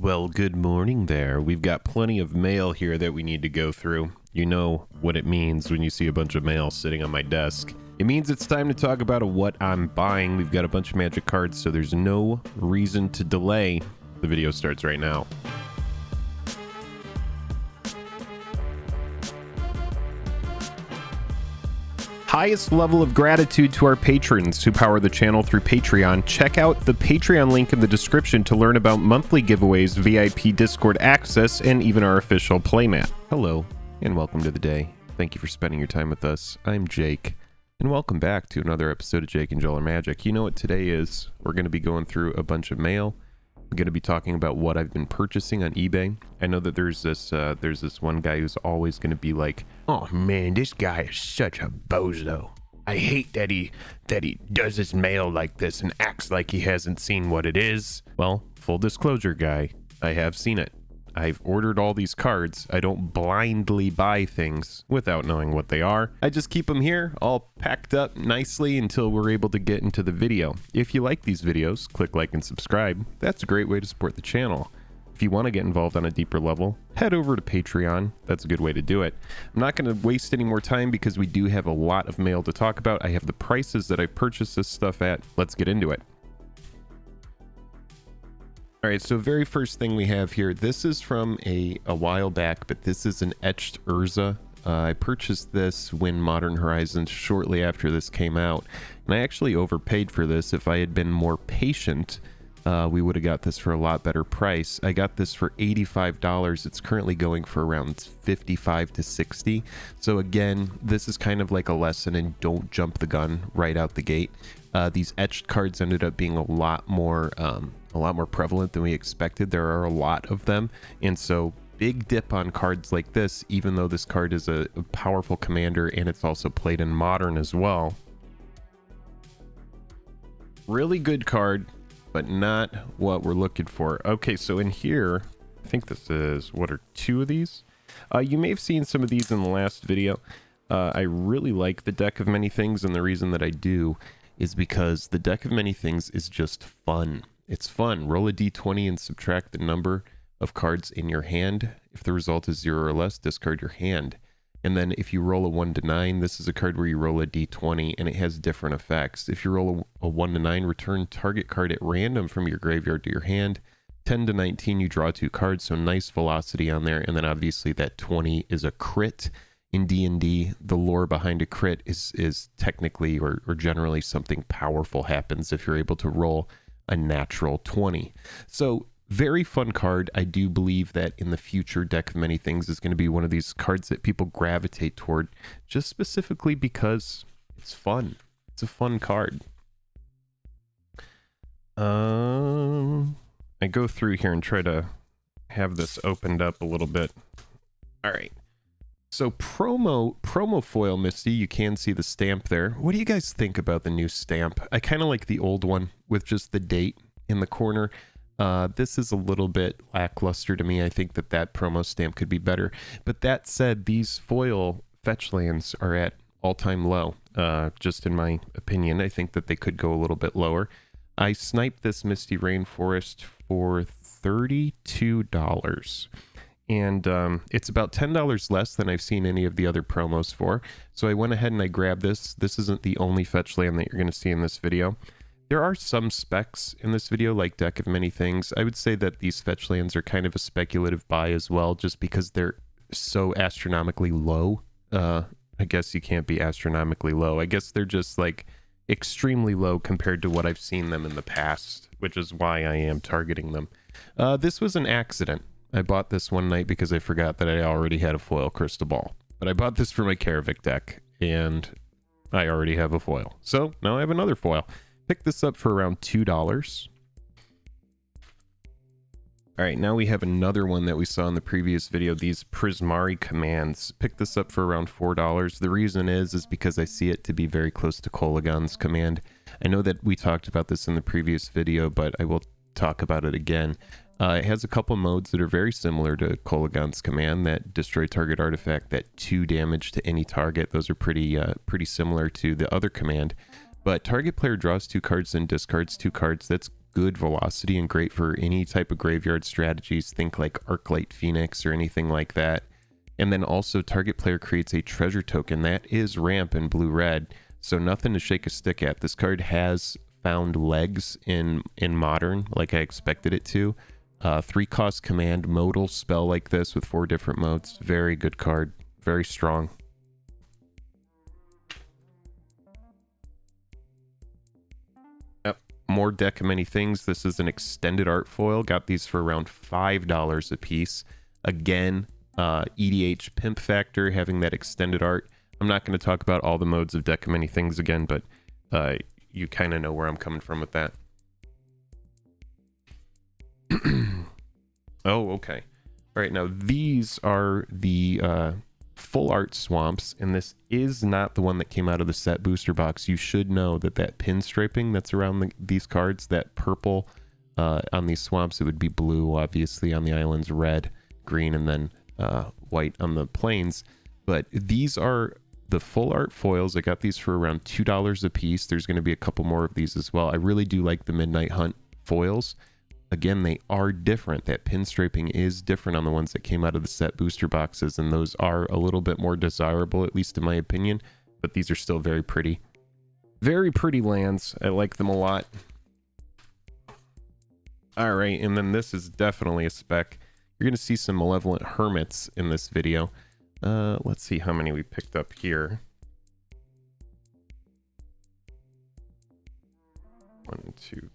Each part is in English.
Well, good morning there. We've got plenty of mail here that we need to go through. You know what it means when you see a bunch of mail sitting on my desk. It means it's time to talk about what I'm buying. We've got a bunch of Magic cards, so there's no reason to delay. The video starts right now. Highest level of gratitude to our patrons who power the channel through Patreon. Check out the Patreon link in the description to learn about monthly giveaways, VIP Discord access, and even our official playmat. Hello, and welcome to the day. Thank you for spending your time with us. I'm Jake, and welcome back to another episode of Jake and Joel Are Magic. You know what today is? We're going to be going through a bunch of mail. I'm going to be talking about what I've been purchasing on eBay. I know that there's this one guy who's always going to be like, "Oh man, this guy is such a bozo. I hate that he does his mail like this and acts like he hasn't seen what it is." Well, full disclosure, guy, I have seen it. I've ordered all these cards. I don't blindly buy things without knowing what they are. I just keep them here all packed up nicely until we're able to get into the video. If you like these videos, click like and subscribe. That's a great way to support the channel. If you want to get involved on a deeper level, head over to Patreon. That's a good way to do it. I'm not going to waste any more time because we do have a lot of mail to talk about. I have the prices that I purchased this stuff at. Let's get into it. All right, so very first thing we have here, this is from a while back, but this is an etched Urza. I purchased this when Modern Horizons shortly after this came out, and I actually overpaid for this. If I had been more patient, we would have got this for a lot better price. I got this for $85. It's currently going for around $55 to $60. So again, this is kind of like a lesson in don't jump the gun right out the gate. These etched cards ended up being a lot more prevalent than we expected. There are a lot of them, and so big dip on cards like this, even though this card is a powerful commander and it's also played in Modern as well. Really good card, but not what we're looking for. Okay, so in here, I think this is, what are two of these? You may have seen some of these in the last video. I really like the Deck of Many Things, and the reason that I do is because the Deck of Many Things is just fun. It's fun. Roll a d20 and subtract the number of cards in your hand. If the result is 0 or less, discard your hand. And then if you roll a 1 to 9, this is a card where you roll a d20 and it has different effects. If you roll a 1 to 9, return target card at random from your graveyard to your hand. 10 to 19, you draw 2 cards, so nice velocity on there. And then obviously that 20 is a crit. In D&D, the lore behind a crit is technically or generally something powerful happens if you're able to roll a natural 20. So very fun card. I do believe that in the future, Deck of Many Things is going to be one of these cards that people gravitate toward just specifically because it's fun. It's a fun card. I go through here and try to have this opened up a little bit. All right. So promo foil, Misty, you can see the stamp there. What do you guys think about the new stamp? I kind of like the old one with just the date in the corner. This is a little bit lackluster to me. I think that promo stamp could be better. But that said, these foil fetch lands are at all-time low. Just in my opinion, I think that they could go a little bit lower. I sniped this Misty Rainforest for $32. And it's about $10 less than I've seen any of the other promos for. So I went ahead and I grabbed this. This isn't the only fetch land that you're going to see in this video. There are some specs in this video, like Deck of Many Things. I would say that these fetch lands are kind of a speculative buy as well, just because they're so astronomically low. I guess you can't be astronomically low. I guess they're just like extremely low compared to what I've seen them in the past, which is why I am targeting them. This was an accident. I bought this one night because I forgot that I already had a foil crystal ball. But I bought this for my Karavik deck, and I already have a foil. So now I have another foil. Picked this up for around $2. All right, now we have another one that we saw in the previous video, these Prismari commands. Picked this up for around $4. The reason is because I see it to be very close to Kolaghan's command. I know that we talked about this in the previous video, but I will talk about it again. It has a couple modes that are very similar to Kolaghan's command, that destroy target artifact, that 2 damage to any target. Those are pretty similar to the other command. But target player draws 2 cards and discards 2 cards. That's good velocity and great for any type of graveyard strategies. Think like Arclight Phoenix or anything like that. And then also target player creates a treasure token that is ramp in blue-red, so nothing to shake a stick at. This card has found legs in modern, like I expected it to. 3-cost command modal spell like this with 4 different modes. Very good card, very strong. Yep, more deck of many things. This is an extended art foil. Got these for around $5 a piece. Again, EDH Pimp Factor, having that extended art. I'm not going to talk about all the modes of deck of many things again, but you kind of know where I'm coming from with that. Oh, okay. All right, now these are the full art swamps, and this is not the one that came out of the set booster box. You should know that that pinstriping that's around these cards, that purple on these swamps, it would be blue, obviously, on the islands, red, green, and then white on the plains. But these are the full art foils. I got these for around $2 a piece. There's going to be a couple more of these as well. I really do like the Midnight Hunt foils. Again, they are different. That pinstriping is different on the ones that came out of the set booster boxes, and those are a little bit more desirable, at least in my opinion, but these are still very pretty. Very pretty lands. I like them a lot. All right, and then this is definitely a spec. You're going to see some Malevolent Hermits in this video. Let's see how many we picked up here. 1, 2, 3,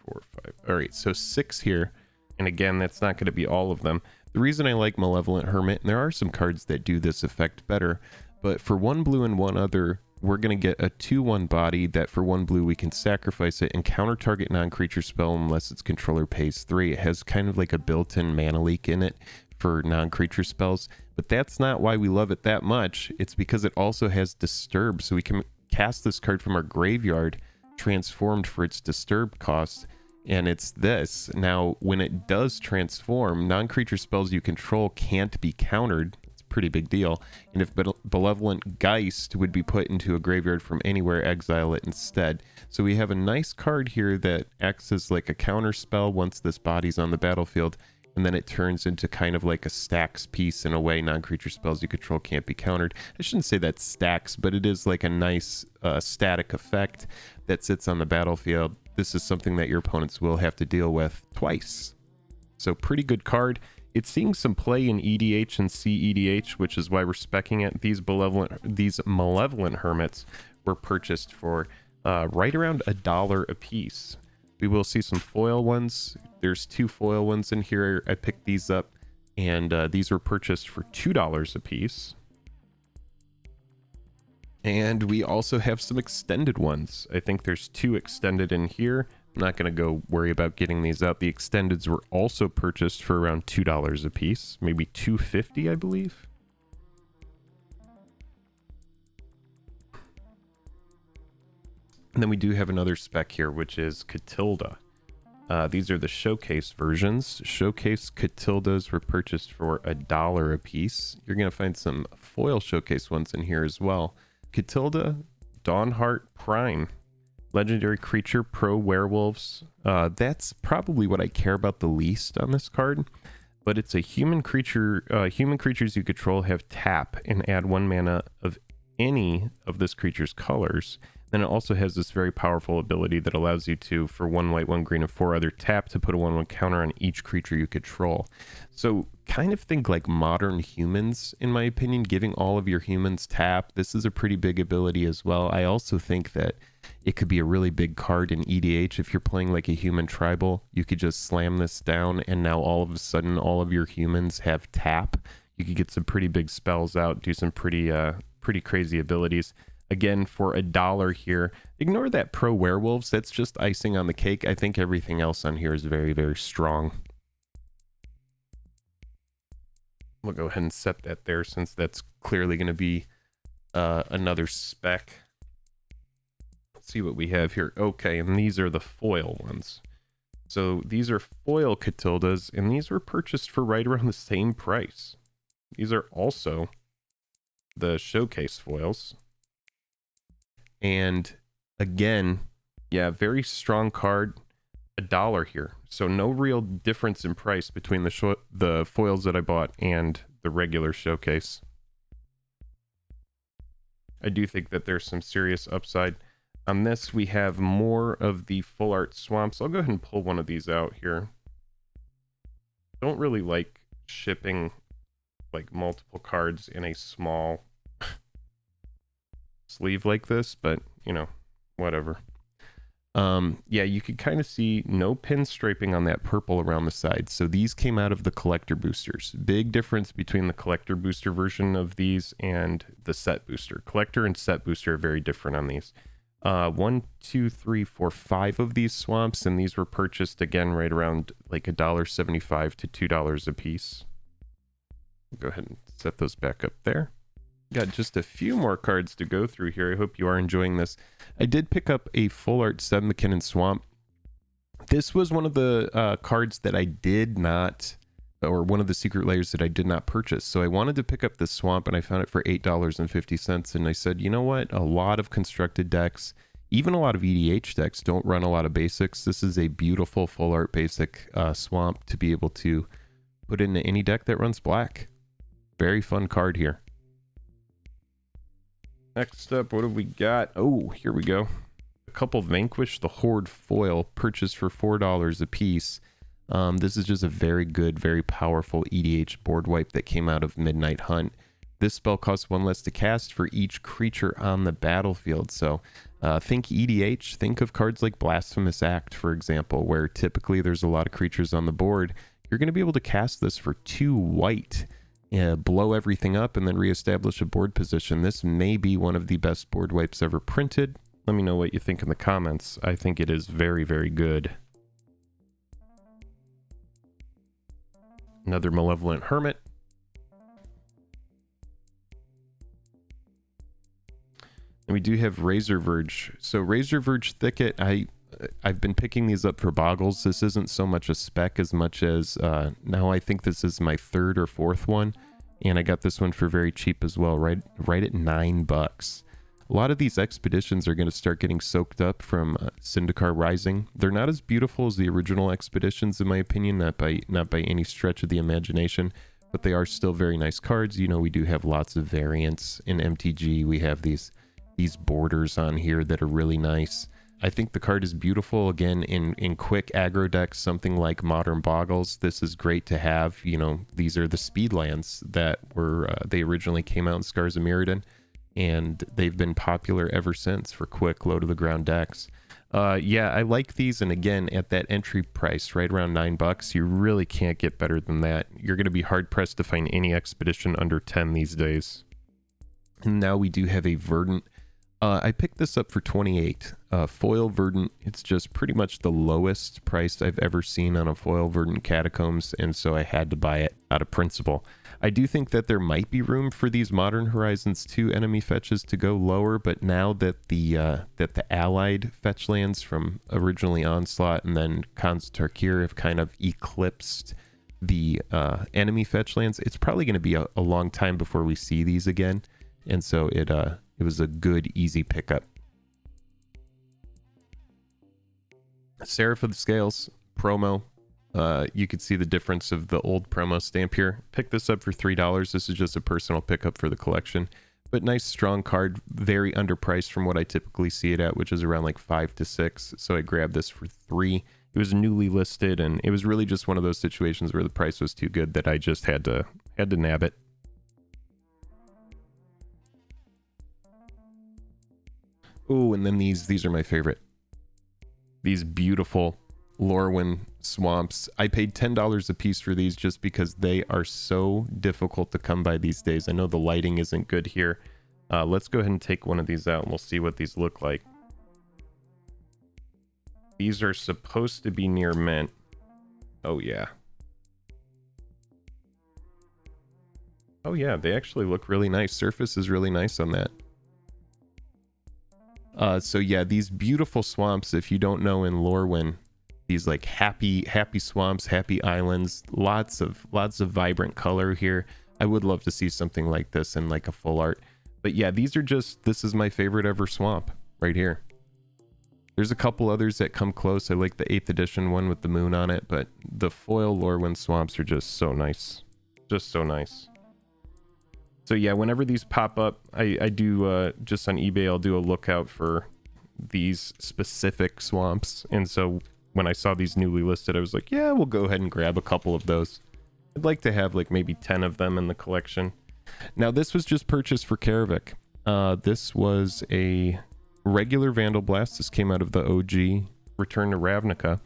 4, 5. All right, so 6 here. And again, that's not going to be all of them. The reason I like Malevolent Hermit, and there are some cards that do this effect better, but for 1 blue and 1 other, we're going to get a 2/1 body that for 1 blue we can sacrifice it and counter target non-creature spell unless its controller pays 3. It has kind of like a built-in mana leak in it for non-creature spells, but that's not why we love it that much. It's because it also has Disturb, so we can cast this card from our graveyard transformed for its Disturb cost, and it's this. Now, when it does transform, non-creature spells you control can't be countered. Pretty big deal. And if Malevolent Geist would be put into a graveyard from anywhere, exile it instead. So we have a nice card here that acts as like a counter spell once this body's on the battlefield, and then it turns into kind of like a stacks piece in a way. Non-creature spells you control can't be countered. I shouldn't say that stacks, but it is like a nice static effect that sits on the battlefield. This is something that your opponents will have to deal with twice. So pretty good card. It's seeing some play in EDH and CEDH, which is why we're speccing it. These Malevolent Hermits were purchased for right around $1 a piece. We will see some foil ones. There's 2 foil ones in here. I picked these up, and these were purchased for $2 a piece. And we also have some extended ones. I think there's 2 extended in here. I'm not going to go worry about getting these out. The extendeds were also purchased for around $2 a piece, maybe $2.50, I believe. And then we do have another spec here, which is Katilda. These are the showcase versions. Showcase Katildas were purchased for $1 a piece. You're going to find some foil showcase ones in here as well. Katilda, Dawnheart Prime. Legendary creature, pro werewolves. That's probably what I care about the least on this card, but it's a human creature. Human creatures you control have tap and add 1 mana of any of this creature's colors. Then it also has this very powerful ability that allows you to, for 1 white, 1 green, and 4 other tap, to put a 1/1 counter on each creature you control. So kind of think like modern humans, in my opinion, giving all of your humans tap. This is a pretty big ability as well. I also think that it could be a really big card in EDH. If you're playing like a human tribal, you could just slam this down, and now all of a sudden all of your humans have tap. You could get some pretty big spells out, do some pretty crazy abilities. Again, for $1 here, ignore that pro werewolves. That's just icing on the cake. I think everything else on here is very, very strong. We'll go ahead and set that there, since that's clearly going to be another spec. Let's see what we have here. Okay, and these are the foil ones. So these are foil Katildas, and these were purchased for right around the same price. These are also the showcase foils. And again, yeah, very strong card. $1 here. So no real difference in price between the foils that I bought and the regular showcase. I do think that there's some serious upside. On this, we have more of the full art swamps. I'll go ahead and pull one of these out here. Don't really like shipping like multiple cards in a small sleeve like this, but you know, whatever. Yeah, you could kind of see no pinstriping on that purple around the side. So these came out of the collector boosters. Big difference between the collector booster version of these and the set booster. Collector and set booster are very different on these. 1, 2, 3, 4, 5 of these swamps, and these were purchased again right around like $1.75 to $2 a piece. Go ahead and set those back up there. Got just a few more cards to go through here. I hope you are enjoying this. I did pick up a full art Seb McKinnon Swamp. This was one of the cards that I did not, or one of the secret layers that I did not purchase. So I wanted to pick up this Swamp, and I found it for $8.50. And I said, you know what? A lot of constructed decks, even a lot of EDH decks, don't run a lot of basics. This is a beautiful full art basic Swamp to be able to put into any deck that runs black. Very fun card here. Next up, what have we got? Oh, here we go. A couple Vanquish the Horde foil purchased for $4 a piece. This is just a very good, very powerful EDH board wipe that came out of Midnight Hunt. This spell costs 1 less to cast for each creature on the battlefield. So think EDH, think of cards like Blasphemous Act, for example, where typically there's a lot of creatures on the board. You're going to be able to cast this for 2 white. Blow everything up and then reestablish a board position. This may be one of the best board wipes ever printed. Let me know what you think in the comments. I think it is very, very good. Another Malevolent Hermit. And we do have Razer Verge. So Razer Verge Thicket, I've been picking these up for boggles. This isn't so much a spec as much as now I think this is my 3rd or 4th one, and I got this one for very cheap as well, right at $9. A lot of these expeditions are going to start getting soaked up from Syndicare Rising. They're not as beautiful as the original expeditions, in my opinion, not by any stretch of the imagination, but they are still very nice cards. You know, we do have lots of variants in MTG. We have these borders on here that are really nice. I think the card is beautiful. Again, in quick aggro decks, something like Modern Boggles, this is great to have. You know, these are the speed lands that were, they originally came out in Scars of Mirrodin, and they've been popular ever since for quick, low-to-the-ground decks. Yeah, I like these, and again, at that entry price, right around $9, you really can't get better than that. You're going to be hard-pressed to find any expedition under 10 these days. And now we do have a Verdant. I picked this up for $28. Foil Verdant, it's just pretty much the lowest price I've ever seen on a foil Verdant Catacombs, and so I had to buy it out of principle. I do think that there might be room for these Modern Horizons 2 enemy fetches to go lower, but now that the allied fetch lands from originally Onslaught and then Khans Tarkir have kind of eclipsed the enemy fetch lands, it's probably going to be a long time before we see these again, and so it was a good, easy pickup. Seraph of the Scales promo. You could see the difference of the old promo stamp here. Picked this up for $3. This is just a personal pickup for the collection. But nice, strong card. Very underpriced from what I typically see it at, which is around like 5 to 6. So I grabbed this for $3. It was newly listed, and it was really just one of those situations where the price was too good that I just had to nab it. Oh, and then these are my favorite. These beautiful Lorwin Swamps. I paid $10 a piece for these just because they are so difficult to come by these days. I know the lighting isn't good here. Let's go ahead and take one of these out and we'll see what these look like. These are supposed to be near mint. Oh yeah. Oh yeah, they actually look really nice. Surface is really nice on that. So yeah, these beautiful swamps, if you don't know, in Lorwin, these like happy swamps, happy islands, lots of vibrant color here. I would love to see something like this in like a full art. But yeah, this is my favorite ever swamp right here. There's a couple others that come close. I like the 8th edition one with the moon on it, but the foil Lorwin Swamps are just so nice. Just so nice. So yeah, whenever these pop up, I do, just on eBay, I'll do a lookout for these specific swamps. And so when I saw these newly listed, I was like, yeah, we'll go ahead and grab a couple of those. I'd like to have like maybe 10 of them in the collection. Now this was just purchased for Karavik. This was a regular Vandal Blast. This came out of the OG Return to Ravnica.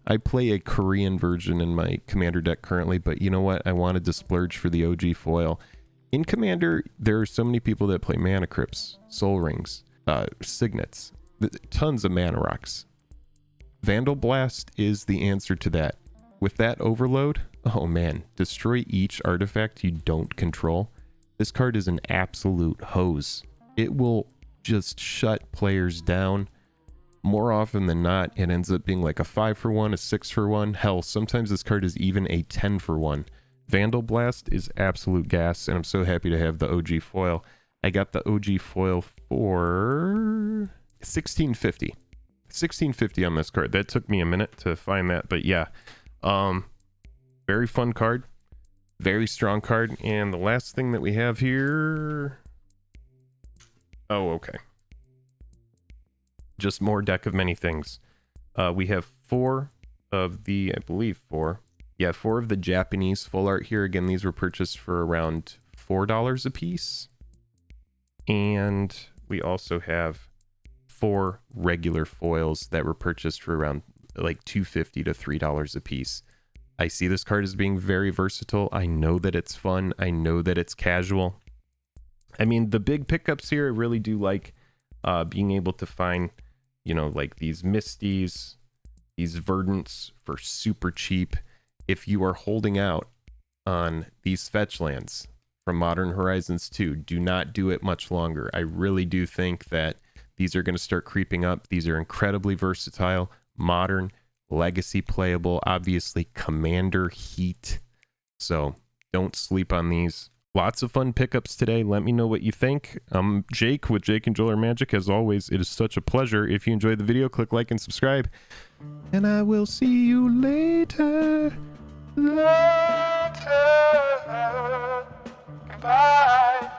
I play a Korean version in my Commander deck currently, but you know what? I wanted to splurge for the OG foil. In Commander, there are so many people that play Mana Crypts, Soul Rings, Signets, tons of Mana Rocks. Vandal Blast is the answer to that. With that overload, oh man, destroy each artifact you don't control. This card is an absolute hose. It will just shut players down. More often than not, it ends up being like a 5-for-1, a 6-for-1. Hell, sometimes this card is even a 10-for-1. Vandal Blast is absolute gas, and I'm so happy to have the OG foil. I got the OG foil for $16.50. $16.50 on this card. That took me a minute to find that, but yeah. Very fun card. Very strong card. And the last thing that we have here... Oh, okay. Just more deck of many things. We have 4 of the, I believe 4. Yeah, 4 of the Japanese full art here. Again, these were purchased for around $4 a piece. And we also have 4 regular foils that were purchased for around like $2.50 to $3 a piece. I see this card as being very versatile. I know that it's fun. I know that it's casual. I mean, the big pickups here, I really do like being able to find, you know, like these Misties, these Verdants for super cheap. If you are holding out on these fetch lands from Modern Horizons 2, do not do it much longer. I really do think that these are going to start creeping up. These are incredibly versatile, modern, legacy playable, obviously Commander heat. So don't sleep on these. Lots of fun pickups today. Let me know what you think. I'm Jake with Jake and Joel Are Magic. As always, it is such a pleasure. If you enjoyed the video, click like and subscribe. And I will see you later. Later. Goodbye.